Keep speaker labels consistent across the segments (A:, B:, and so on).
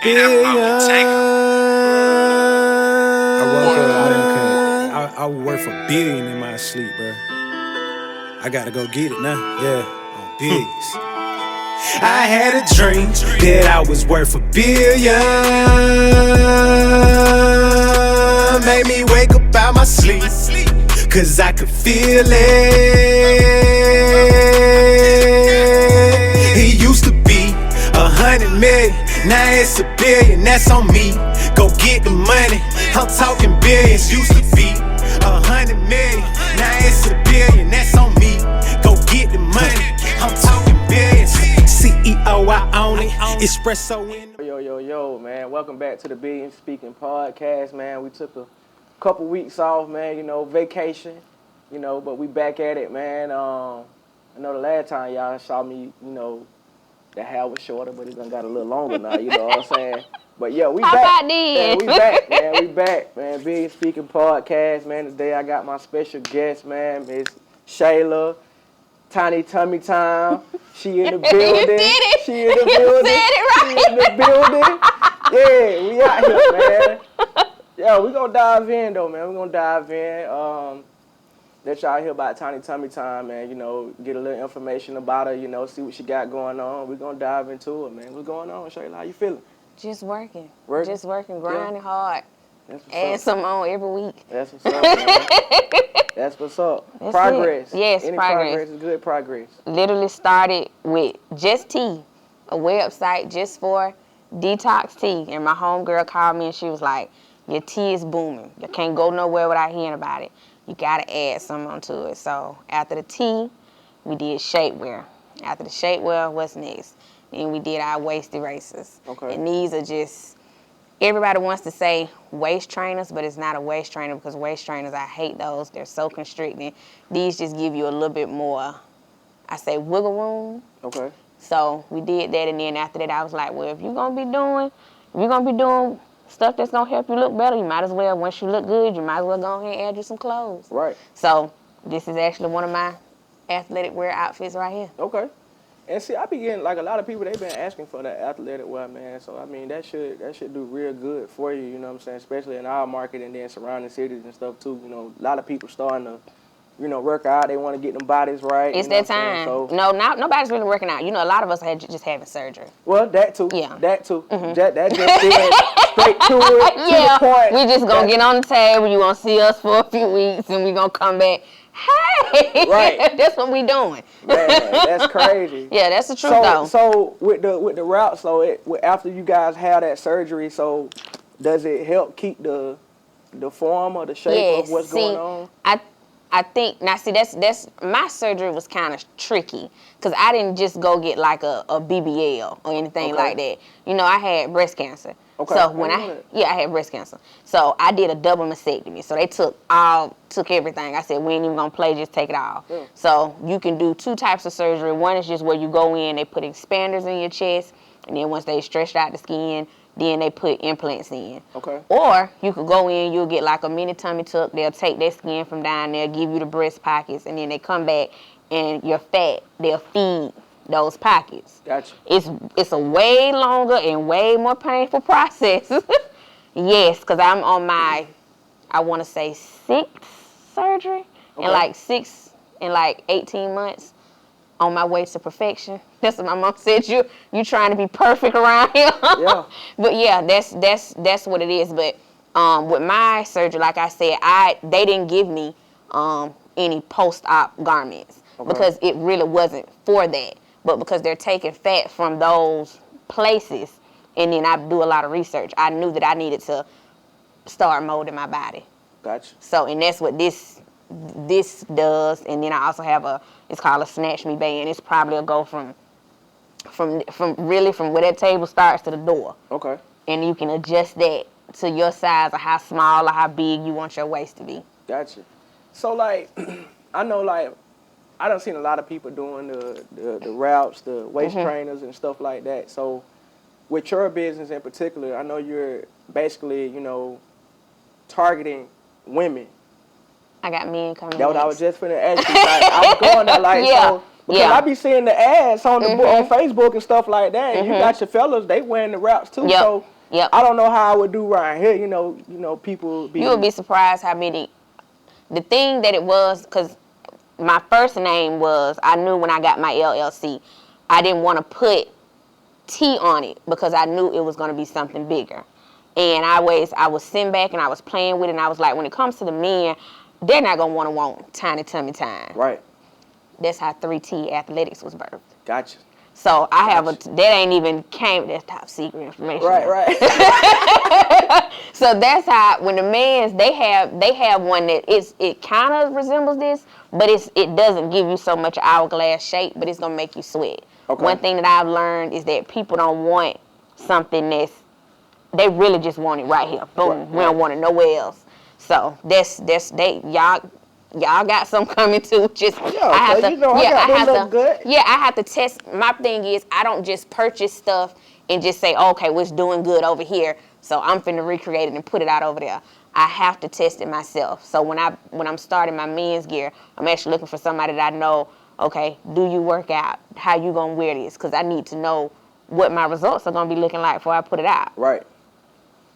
A: I would work for $1 billion in my sleep, bro. I gotta go get it now. Yeah, on bigs. I had a dream that I was worth $1 billion. Made me wake up out my sleep, cause I could feel it. It used to be 100 million, now it's $1 billion, that's on me. Go get the money, I'm talking billions. Used to be 100 million, now it's $1 billion, that's on me. Go get the money, I'm talking billions. CEO, I own it, espresso in.
B: Yo, man, welcome back to the Billion Speaking Podcast, man. We took a couple weeks off, man, vacation, but we back at it, man. I know the last time y'all saw me, the hair was shorter, but it done got a little longer now, you know what I'm saying? But yeah, we back. Man, we back, man. Billion Speaking Podcast, man. Today I got my special guest, man, Miss Shayla, Tiny Tummy Time. She in the building.
C: You did it.
B: She in the building.
C: You said it right.
B: She in the building. Yeah, we out here, man. Yeah, we gonna dive in though, man. We gonna dive in. Let y'all hear about Tiny Tummy Time, man. Get a little information about her. See what she got going on. We gonna dive into it, man. What's going on, Shayla? How you feeling?
C: Just working.
B: Working?
C: Just working, grinding hard.
B: That's what's
C: Add
B: up.
C: some on every week.
B: That's what's up, man. That's what's up.
C: That's
B: Progress.
C: it. Yes,
B: Any
C: progress.
B: is good progress.
C: Literally started with Just Tea, a website just for detox tea. And my homegirl called me and she was like, your tea is booming. You can't go nowhere without hearing about it. You got to add something onto it. So after the tea, we did shapewear. After the shapewear, what's next? Then we did our waist erasers.
B: Okay.
C: And these are just, everybody wants to say waist trainers, but it's not a waist trainer because waist trainers, I hate those. They're so constricting. These just give you a little bit more, I say, wiggle room.
B: Okay.
C: So we did that, and then after that, I was like, well, if you're gonna be doing stuff that's gonna help you look better, you might as well, once you look good, you might as well go ahead and add you some clothes.
B: Right.
C: So this is actually one of my athletic wear outfits right here.
B: Okay. And see, I be getting, like, a lot of people, they've been asking for that athletic wear, man. So, I mean, that should do real good for you, you know what I'm saying? Especially in our market and then surrounding cities and stuff, too. A lot of people starting to, work out. They want to get them bodies right.
C: It's that time.
B: So,
C: No, nobody's really working out. A lot of us had just having surgery.
B: well, that, too.
C: Yeah.
B: That, too. Mm-hmm. That just did straight to it,
C: Yeah.
B: to the point.
C: We just going to get on the table. You going to see us for a few weeks, and we going to come back. Hey,
B: right.
C: That's what we doing.
B: Man, that's crazy.
C: Yeah, that's the truth though.
B: So with the route, after you guys have that surgery, so does it help keep the form or the shape of what's going on?
C: I think now. See, that's my surgery was kind of tricky because I didn't just go get like a BBL or anything like that. I had breast cancer.
B: Okay.
C: So when I had breast cancer. So I did a double mastectomy. So they took everything. I said, we ain't even gonna play, just take it all.
B: Yeah.
C: So you can do two types of surgery. One is just where you go in, they put expanders in your chest, and then once they stretched out the skin, then they put implants in.
B: Okay.
C: Or you could go in, you'll get like a mini tummy tuck. They'll take their skin from down there, give you the breast pockets, and then they come back and your fat, they'll feed those pockets.
B: Gotcha.
C: It's a way longer and way more painful process. Yes, because I'm on my, I want to say 6th surgery,
B: Okay.
C: in 18 months on my way to perfection. That's what my mom said. You trying to be perfect around here.
B: Yeah.
C: But yeah, that's what it is. But with my surgery, like I said, they didn't give me any post-op garments because it really wasn't for that. But because they're taking fat from those places, and then I do a lot of research, I knew that I needed to start molding my body.
B: Gotcha.
C: So, and that's what this does. And then I also have it's called a Snatch Me band. It's probably a go from where that table starts to the door.
B: Okay.
C: And you can adjust that to your size or how small or how big you want your waist to be.
B: Gotcha. So, I know, I done seen a lot of people doing the routes, the waist trainers and stuff like that. So with your business in particular, I know you're basically, targeting women.
C: I got men coming.
B: That's what I was just finna ask you. I was going there so because I be seeing the ads on on Facebook and stuff like that. And you got your fellas, they wearing the routes too.
C: Yep.
B: So
C: Yep.
B: I don't know how I would do right here. You know, people be.
C: You would be surprised how many. The thing that it was, because my first name was, I knew when I got my LLC, I didn't want to put T on it because I knew it was going to be something bigger. And I was sitting back and I was playing with it, and I was like, when it comes to the men, they're not going to want Tiny Tummy Time.
B: Right.
C: That's how 3T Athletics was birthed.
B: Gotcha.
C: So I have that ain't even that's top secret information.
B: Right.
C: So that's how when the men's they have one that it kind of resembles this, but it doesn't give you so much hourglass shape, but it's gonna make you sweat.
B: Okay.
C: One thing that I've learned is that people don't want something they really just want it right here. Boom.
B: Right.
C: We don't want it nowhere else. So that's y'all got some coming too. Just I have to
B: good.
C: Yeah, I have to test. My thing is I don't just purchase stuff and just say, okay, what's doing good over here, so I'm finna recreate it and put it out over there. I have to test it myself. So when I'm starting my men's gear, I'm actually looking for somebody that I know, okay, do you work out? How you gonna wear this? Because I need to know what my results are gonna be looking like before I put it out.
B: Right.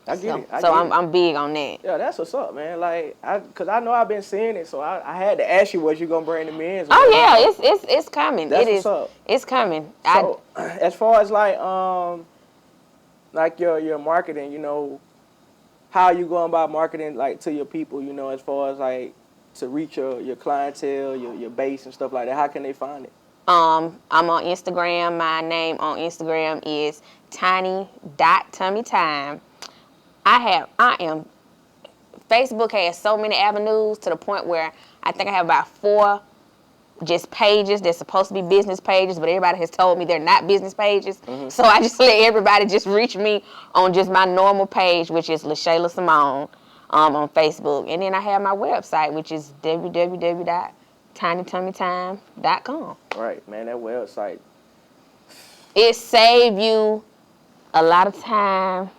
B: I get it.
C: I'm big on that.
B: Yeah, that's what's up, man. Like, cause I know I've been seeing it, so I had to ask you what you gonna bring the men's.
C: Oh yeah, it's coming.
B: That's what's up.
C: It's coming.
B: So as far as like your marketing, you know, how you going about marketing like to your people, you know, as far as like to reach your clientele, your base and stuff like that. How can they find it?
C: I'm on Instagram. My name on Instagram is Tiny.Tummy Time. Facebook has so many avenues to the point where I think I have about 4 just pages. They're supposed to be business pages, but everybody has told me they're not business pages. Mm-hmm. So I just let everybody just reach me on just my normal page, which is LaShayla Simone on Facebook. And then I have my website, which is www.tinytummytime.com.
B: Right, man, that website.
C: It saves you a lot of time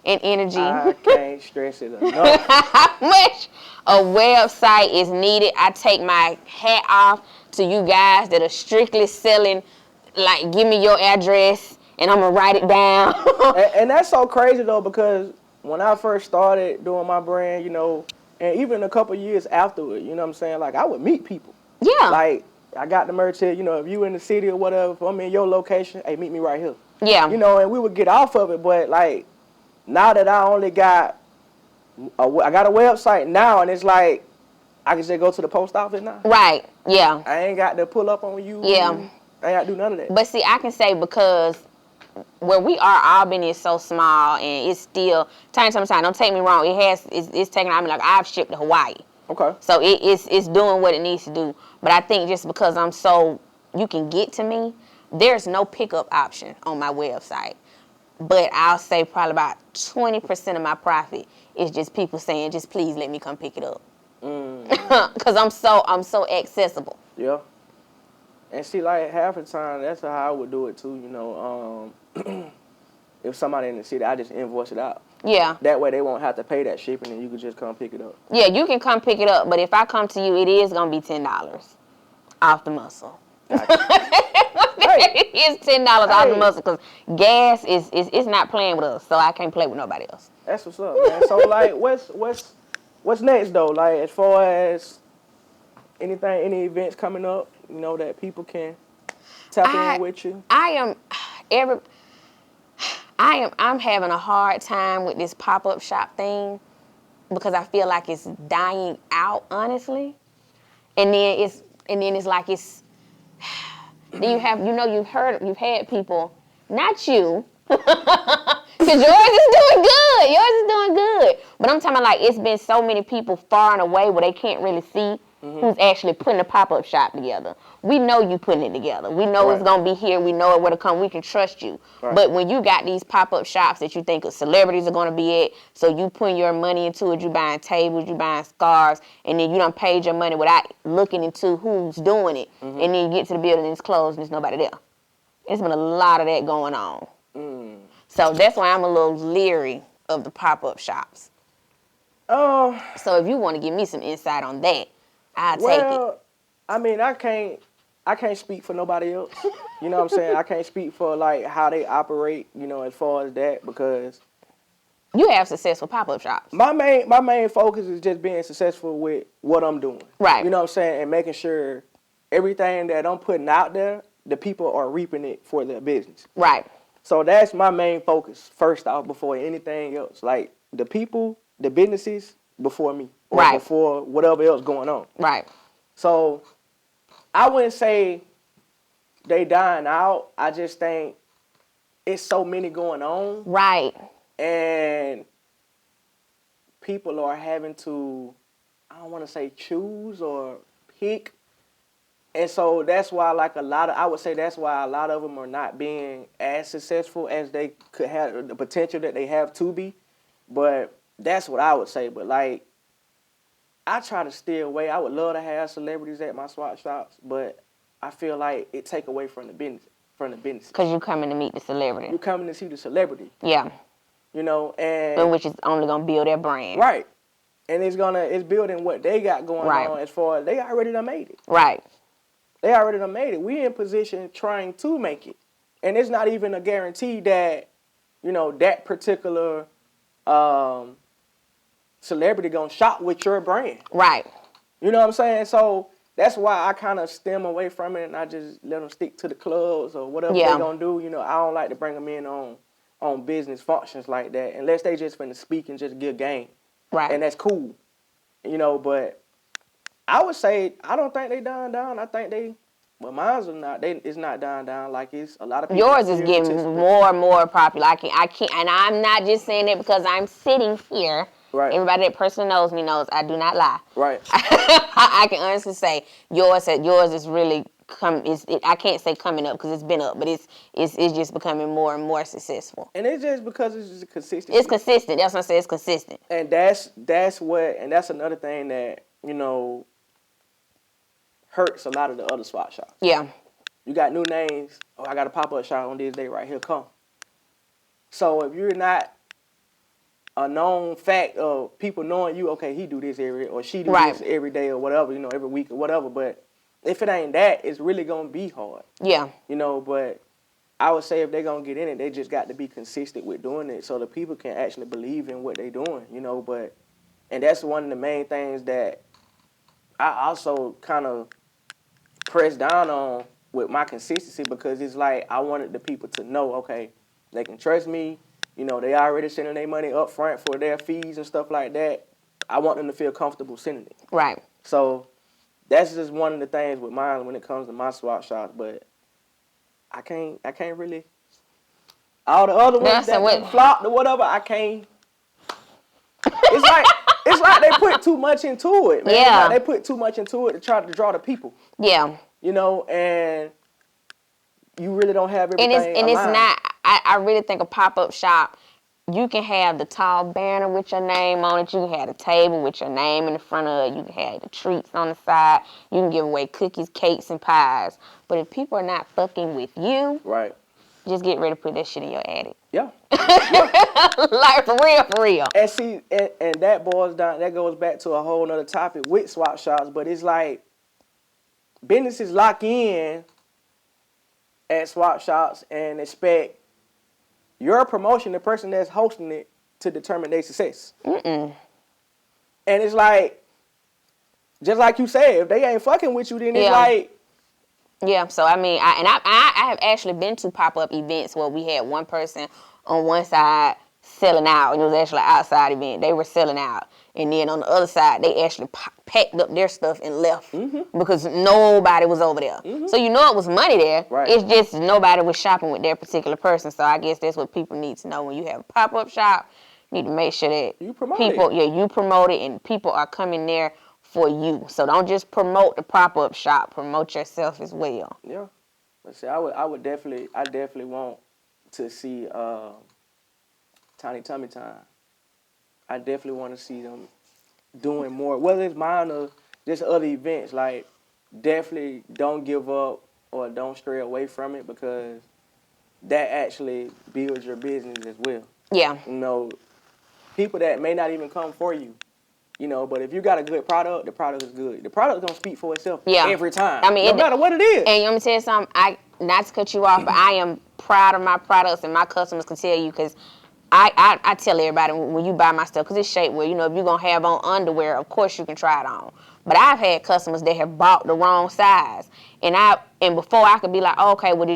C: and energy.
B: I can't stress it enough.
C: How much a website is needed. I take my hat off to you guys that are strictly selling, like, give me your address and I'm going to write it down.
B: and that's so crazy, though, because when I first started doing my brand, you know, and even a couple years afterward, you know what I'm saying, like, I would meet people.
C: Yeah.
B: Like, I got the merch here, you know, if you in the city or whatever, if I'm in your location, hey, meet me right here.
C: Yeah.
B: You know, and we would get off of it, but, like, now that I only got a website now, and it's like, I can just go to the post office now.
C: Right, yeah.
B: I ain't got to pull up on you.
C: Yeah.
B: I ain't got to do none of that.
C: But see, I can say because where we are, Albany is so small, and it's still, Tiny Tummy Time, don't take me wrong, it's taking, I mean, like, I've shipped to Hawaii.
B: Okay.
C: So it's doing what it needs to do. But I think just because you can get to me, there's no pickup option on my website. But I'll say probably about 20% of my profit is just people saying, just please let me come pick it up. Because I'm so accessible.
B: Yeah. And see, like, half the time, that's how I would do it, too, you know. If somebody in the city, I just invoice it out.
C: Yeah.
B: That way they won't have to pay that shipping, and you can just come pick it up.
C: Yeah, you can come pick it up, but if I come to you, it is going to be $10 off the muscle.
B: Gotcha.
C: It's $10 off the muscle because gas is not playing with us, so I can't play with nobody else.
B: That's what's up, man. So, like, what's next, though? Like, as far as any events coming up, you know, that people can tap in with you?
C: I'm having a hard time with this pop-up shop thing because I feel like it's dying out, honestly. And then it's like it's. Then you've had people, not you, because yours is doing good. But I'm talking about, like, it's been so many people far and away where they can't really see who's actually putting the pop-up shop together. We know you putting it together. We know it's going to be here. We know it where to come. We can trust you. Right. But when you got these pop-up shops that you think celebrities are going to be at, so you putting your money into it, you buying tables, you buying scarves, and then you done paid your money without looking into who's doing it. And then you get to the building and it's closed and there's nobody there. There's been a lot of that going on. So that's why I'm a little leery of the pop-up shops. So if you want to give me some insight on that, I'll take it.
B: I mean, I can't speak for nobody else. You know what I'm saying? I can't speak for, like, how they operate, you know, as far as that, because
C: You have successful pop-up shops.
B: My main focus is just being successful with what I'm doing.
C: Right.
B: You know what I'm saying? And making sure everything that I'm putting out there, the people are reaping it for their business.
C: Right.
B: So that's my main focus first off before anything else. Like the people, the businesses before me. Or
C: Right.
B: before whatever else going on.
C: Right.
B: So I wouldn't say they dying out. I just think it's so many going on.
C: Right.
B: And people are having to, I don't want to say choose or pick. And so that's why I would say that's why a lot of them are not being as successful as they could have, the potential that they have to be. But that's what I would say. But like, I try to steer away. I would love to have celebrities at my swap shops, but I feel like it take away from the business.
C: Because you coming to meet the celebrity.
B: You coming to see the celebrity.
C: Yeah.
B: You know, and
C: which is only gonna build their brand.
B: Right. And it's building what they got going
C: right.
B: on as far as they already done made it.
C: Right.
B: They already done made it. We in position trying to make it. And it's not even a guarantee that, you know, that particular celebrity gonna shop with your brand.
C: Right.
B: You know what I'm saying? So that's why I kind of stem away from it and I just let them stick to the clubs or whatever they gonna do. You know, I don't like to bring them in on business functions like that unless they just finna speak and just give game.
C: Right.
B: And that's cool. You know, but I would say I don't think they dying down. I think mine's are not. It's not dying down. Like it's a lot of people.
C: Yours is getting more and more popular. I can't, and I'm not just saying it because I'm sitting here.
B: Right.
C: Everybody that personally knows me knows I do not lie.
B: Right.
C: I can honestly say yours is really I can't say coming up because it's been up, but it's just becoming more and more successful.
B: And it's just because it's just consistent.
C: It's consistent. That's what I say. It's consistent.
B: And that's another thing that, you know, hurts a lot of the other swap shops.
C: Yeah.
B: You got new names. Oh, I got a pop-up shop on this day right here. Come. So if you're not a known fact of people knowing you, okay, he do this or she do this every day or whatever, you know, every week or whatever. But if it ain't that, it's really gonna be hard.
C: Yeah.
B: You know, but I would say if they're gonna get in it, they just got to be consistent with doing it so the people can actually believe in what they're doing, you know. And that's one of the main things that I also kind of press down on with my consistency because it's like I wanted the people to know, okay, they can trust me. You know, they already sending their money up front for their fees and stuff like that. I want them to feel comfortable sending it.
C: Right.
B: So that's just one of the things with mine when it comes to my swap shops. But I can't really. All the other ones that flopped or whatever, I can't. It's like they put too much into it, man.
C: Yeah.
B: Like they put too much into it to try to draw the people.
C: Yeah.
B: You know, and you really don't have everything.
C: And it's not. I really think a pop-up shop, you can have the tall banner with your name on it. You can have the table with your name in the front of it. You can have the treats on the side. You can give away cookies, cakes, and pies. But if people are not fucking with you,
B: right,
C: just get ready to put that shit in your attic.
B: Yeah.
C: Like for real.
B: And see, and that goes back to a whole nother topic with swap shops. But it's like businesses lock in at swap shops and expect your promotion, the person that's hosting it, to determine their success. And it's like, just like you said, if they ain't fucking with you, then it's like.
C: Yeah, so I mean, I have actually been to pop-up events where we had one person on one side selling out, and it was actually an outside event. They were selling out. And then on the other side, they actually packed up their stuff and left because nobody was over there. So you know it was money there.
B: Right.
C: It's just nobody was shopping with their particular person. So I guess that's what people need to know. When you have a pop-up shop, you need to make sure that
B: you promote
C: you promote it and people are coming there for you. So don't just promote the pop-up shop. Promote yourself as well.
B: Yeah. Let's see, I definitely want to see Tiny Tummy Time. I definitely want to see them doing more, whether it's mine or just other events. Like, definitely don't give up or don't stray away from it because that actually builds your business as well. Yeah. You know, people that may not even come for you, you know, but if you got a good product, the product is good. The product gonna speak for itself every time. I mean, no matter what it is.
C: And let me tell you something. Not to cut you off, but I am proud of my products, and my customers can tell you because I tell everybody when you buy my stuff, because it's shapewear, you know, if you're going to have on underwear, of course you can try it on. But I've had customers that have bought the wrong size. And before I could be like, oh, okay, what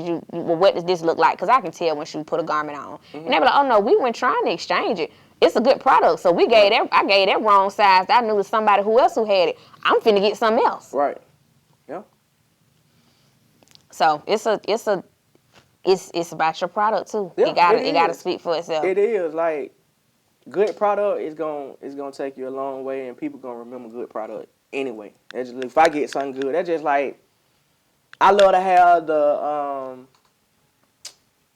C: does this look like? Because I can tell when she put a garment on. And they be like, oh, no, we weren't trying to exchange it. It's a good product. So I gave that wrong size. I knew it was somebody who else who had it. I'm finna get something else.
B: Right. Yeah.
C: So it's about your product too.
B: Yeah,
C: it gotta speak for itself.
B: It is like good product is gonna take you a long way, and people gonna remember good product anyway. That's just, if I get something good, that's just like I love to have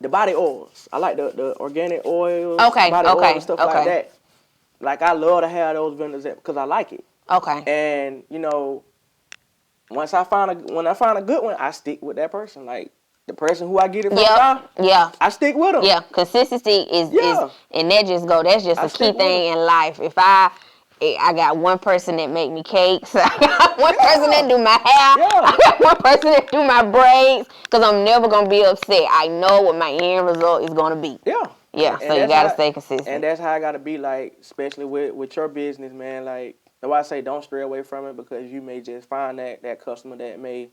B: the body oils. I like the organic oils, body oil and stuff like that. Like I love to have those vendors because I like it.
C: Okay.
B: And you know, when I find a good one, I stick with that person. Like the person who I get it from, I stick with them.
C: Yeah, consistency is and that's just a key thing in life. If I got one person that make me cakes, I got one person that do my hair, I got one person that do my braids, because I'm never gonna be upset. I know what my end result is gonna be. Yeah, so you gotta stay consistent.
B: And that's how I gotta be, like, especially with your business, man. Like, that's why I say don't stray away from it, because you may just find that customer that may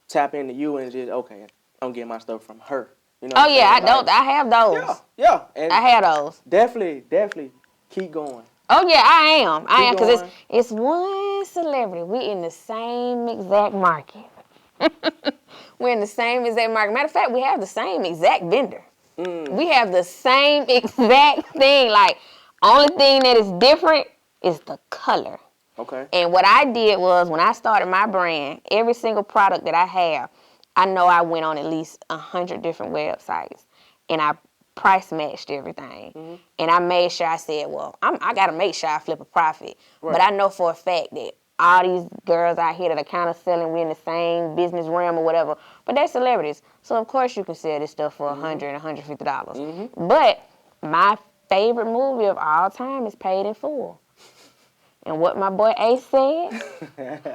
B: tap into you and just, okay, I'm getting my stuff from her. You know?
C: Oh yeah, I have those.
B: Yeah. And
C: I have those.
B: Definitely keep going.
C: Oh yeah, I am, because it's one celebrity. We in the same exact market. We're in the same exact market. Matter of fact, we have the same exact vendor. We have the same exact thing. Like, only thing that is different is the color.
B: Okay.
C: And what I did was, when I started my brand, every single product that I have, I know I went on at least 100 different websites, and I price matched everything. And I made sure, I said, well, I got to make sure I flip a profit. Right. But I know for a fact that all these girls out here that are kind of selling, we in the same business realm or whatever, but they're celebrities. So, of course, you can sell this stuff for $100 and $150. But my favorite movie of all time is Paid in Full. And what my boy Ace said,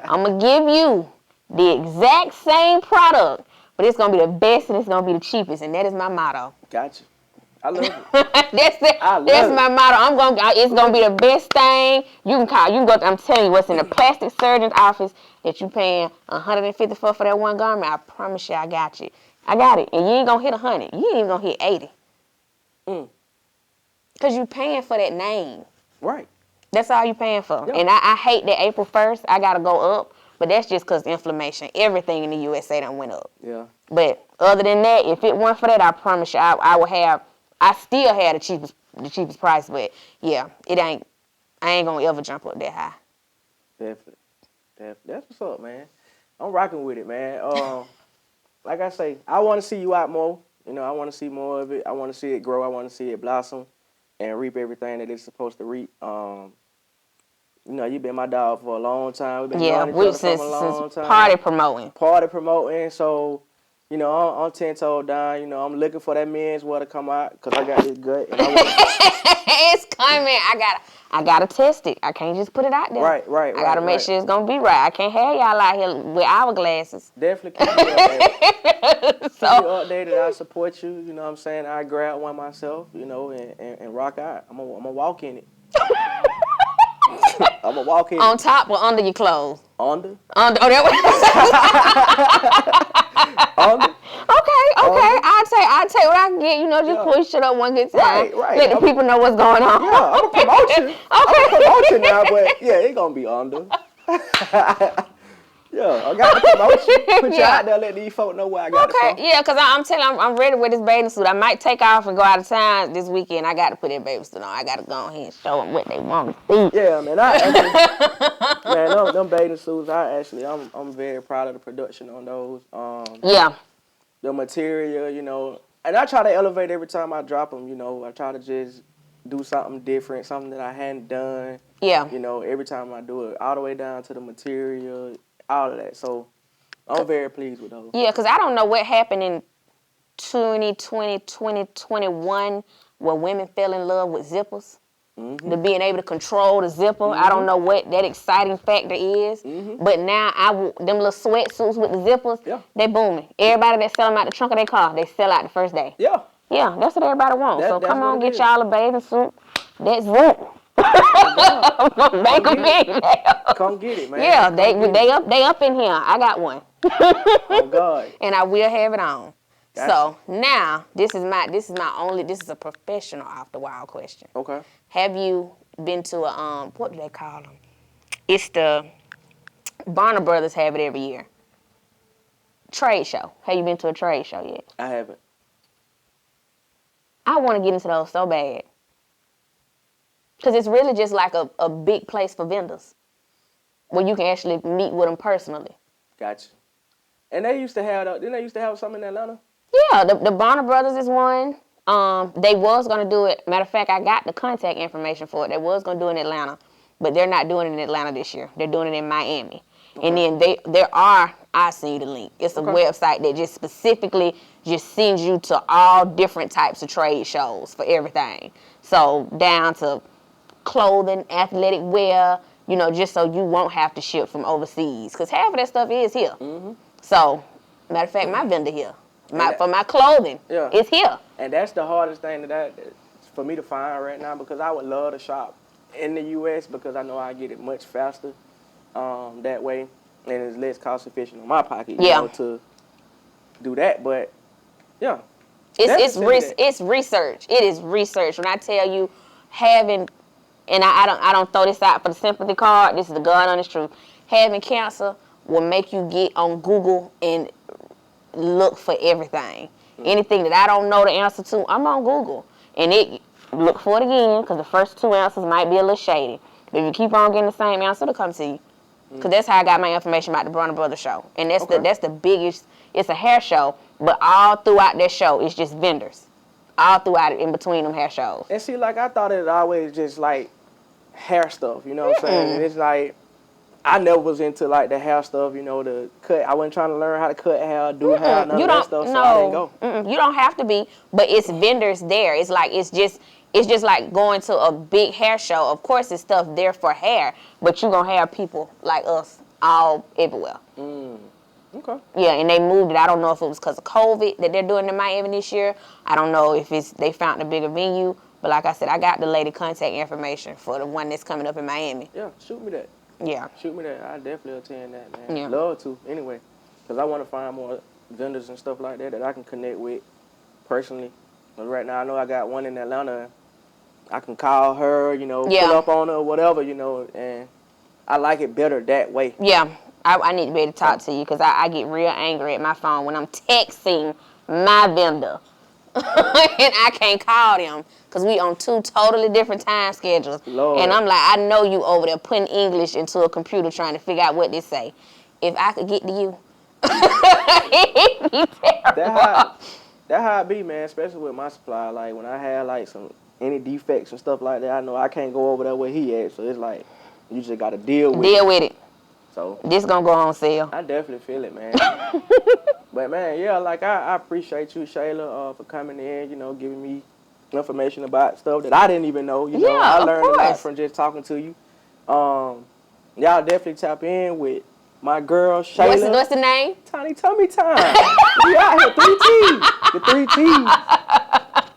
C: I'm going to give you the exact same product, but it's going to be the best and it's going to be the cheapest. And that is my motto.
B: Gotcha. I love it.
C: That's it. That's my motto. It's gonna be the best thing. You can go. I'm telling you, what's in the plastic surgeon's office that you paying $150 for that one garment. I promise you, I got you. I got it, and you ain't gonna hit 100. You ain't even gonna hit 80. Cause you paying for that name.
B: Right.
C: That's all you paying for.
B: Yeah.
C: And I hate that April 1st I gotta go up, but that's just cause inflammation. Everything in the USA done went up.
B: Yeah.
C: But other than that, if it weren't for that, I promise you, I still had the cheapest price, but yeah, I ain't gonna ever jump up that high.
B: Definitely. That's what's up, man. I'm rocking with it, man. Like I say, I want to see you out more. You know, I want to see more of it. I want to see it grow. I want to see it blossom and reap everything that it's supposed to reap. You know, you've been my dog for a long time. We've been knowing each other for a long time. Party promoting. So, you know, I'm 10 toes down. You know, I'm looking for that men's wear to come out because I got this gut. And
C: it's coming. I gotta test it. I can't just put it out there.
B: Right.
C: I gotta make sure it's gonna be right. I can't have y'all out here with hourglasses.
B: Definitely keep you updated. So, keep you updated. I support you. You know what I'm saying? I grab one myself, you know, and rock out. I'm gonna walk in it. I'm gonna walk in
C: on top or under your clothes?
B: Under.
C: Oh, that way.
B: Under.
C: Okay. I'll tell you what I can get. You know, just pull shit up one good time.
B: Right.
C: Let the people know what's going on.
B: Yeah, I'm a promotion.
C: Okay.
B: I'm a promotion now, but yeah, it's gonna be under. Yeah, I got the promotion. Put you out there, let these folk know where I got it from.
C: Yeah, because I'm telling you, I'm ready with this bathing suit. I might take off and go out of town this weekend. I got to put that bathing suit on. I got to go ahead and show them what they want to see.
B: Yeah, man, them bathing suits, I'm very proud of the production on those. The material, you know, and I try to elevate every time I drop them, you know. I try to just do something different, something that I hadn't done.
C: Yeah.
B: You know, every time I do it, all the way down to the material, all of that. So I'm very pleased with those. Yeah,
C: because I don't know what happened in 2020, 2021 where women fell in love with zippers. To being able to control the zipper. I don't know what that exciting factor is. But now, them little sweatsuits with the zippers, they booming. Everybody that sell them out the trunk of their car, they sell out the first day.
B: Yeah.
C: Yeah, that's what everybody wants. So
B: That's
C: come on,
B: what it
C: get
B: is.
C: y'all a bathing suit. That's it. Make a millionaire.
B: Come get it, man.
C: Yeah,
B: Come get it.
C: they up in here. I got one.
B: Oh God.
C: And I will have it on.
B: Gotcha.
C: So now this is a professional off the wild question.
B: Okay.
C: Have you been to a what do they call them? It's the Bonner Brothers have it every year. Trade show. Have you been to a trade show yet?
B: I haven't.
C: I want to get into those so bad. Because it's really just like a big place for vendors where you can actually meet with them personally.
B: Gotcha. And they used to have, didn't they used to have something in Atlanta?
C: Yeah, the Bonner Brothers is one. They was going to do it. Matter of fact, I got the contact information for it. They was going to do it in Atlanta, but they're not doing it in Atlanta this year. They're doing it in Miami. Okay. And then I send you the link. It's a website that just specifically just sends you to all different types of trade shows for everything. So down to clothing, athletic wear, just so you won't have to ship from overseas. Because half of that stuff is here. Mm-hmm. So, matter of fact, my vendor here. For my clothing, it's here.
B: And that's the hardest thing for me to find right now, because I would love to shop in the U.S. because I know I get it much faster that way, and it's less cost efficient in my pocket, to do that. But yeah,
C: it's research. It is research. When I tell you having, and I don't throw this out for the sympathy card. This is the God honest truth. Having cancer will make you get on Google and look for everything. Anything that I don't know the answer to, I'm on Google. And look for it again, because the first 2 answers might be a little shady. But if you keep on getting the same answer, it'll come to you. Because that's how I got my information about the Bonner Brothers show. And that's the biggest, it's a hair show, but all throughout that show, it's just vendors. All throughout it, in between them hair shows.
B: And see, like, I thought it always just, like, hair stuff, you know what I'm saying? And it's like, I never was into, like, the hair stuff, the cut. I wasn't trying to learn how to cut hair, do hair, none of that stuff, so I didn't go.
C: You don't have to be, but it's vendors there. It's just like going to a big hair show. Of course, it's stuff there for hair, but you're going to have people like us all everywhere.
B: Okay.
C: Yeah, and they moved it. I don't know if it was because of COVID that they're doing it in Miami this year. I don't know if they found a bigger venue, but like I said, I got the lady contact information for the one that's coming up in Miami.
B: Yeah, shoot me that.
C: Yeah.
B: Shoot me that. I definitely attend that, man.
C: Yeah.
B: Love to, anyway. Because I want to find more vendors and stuff like that I can connect with personally. But right now, I know I got one in Atlanta. I can call her, pull up on her or whatever, and I like it better that way.
C: Yeah. I need to be able to talk to you because I get real angry at my phone when I'm texting my vendor. And I can't call them because we on 2 totally different time schedules.
B: Lord. And
C: I'm like, I know you over there putting English into a computer trying to figure out what they say. If I could get to you, it'd be terrible.
B: That's how it be, man, especially with my supply. Like, when I have, like, any defects and stuff like that, I know I can't go over there where he at. So it's like, you just got to deal with it. So
C: this gonna go on sale.
B: I definitely feel it, man. But, man, yeah, like, I appreciate you, Shayla, for coming in, giving me information about stuff that I didn't even know. I learned a lot from just talking to you. Y'all definitely tap in with my girl, Shayla.
C: What's the name?
B: Tiny Tummy Time. We out here, 3 T's. The 3 T's.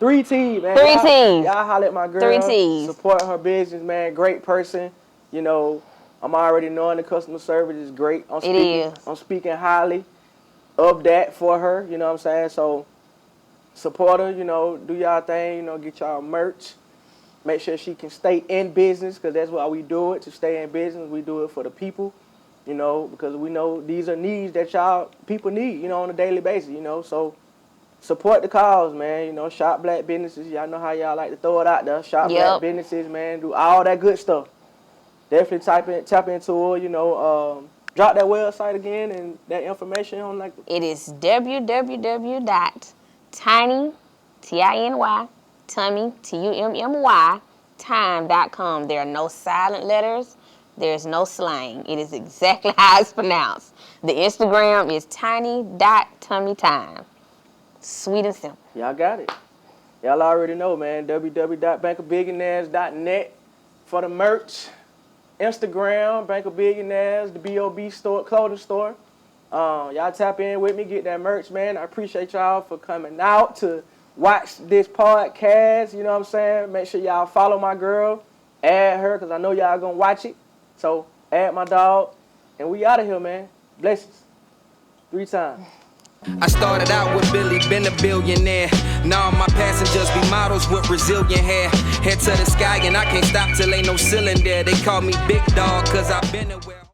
B: 3 T's, man.
C: 3 T's.
B: Y'all holler at my girl.
C: 3 T's.
B: Support her business, man. Great person. I'm already knowing the customer service is great. I'm speaking highly of that for her, you know what I'm saying? So support her, do y'all thing, get y'all merch. Make sure she can stay in business, because that's why we do it, to stay in business. We do it for the people, because we know these are needs that y'all people need, on a daily basis, So support the cause, man. Shop black businesses. Y'all know how y'all like to throw it out there. Shop black businesses, man. Do all that good stuff. Definitely tap into her, drop that website again and that information on
C: It is www.tiny, Tiny, tummy, Tummy, time.com. There are no silent letters. There's no slang. It is exactly how it's pronounced. The Instagram is tiny.tummytime. Sweet and simple.
B: Y'all got it. Y'all already know, man. www.bankofbillionaires.net for the merch. Instagram, Bank of Billionaires, the B.O.B. store, clothing store. Y'all tap in with me, get that merch, man. I appreciate y'all for coming out to watch this podcast, you know what I'm saying? Make sure y'all follow my girl, add her, because I know y'all gonna watch it. So add my dog, and we out of here, man. Blessings. 3 times.
D: I started out with Billy, been a billionaire. Now my passengers be models with Brazilian hair. Head to the sky and I can't stop till ain't no ceiling there. They call me Big Dog cause I've been aware.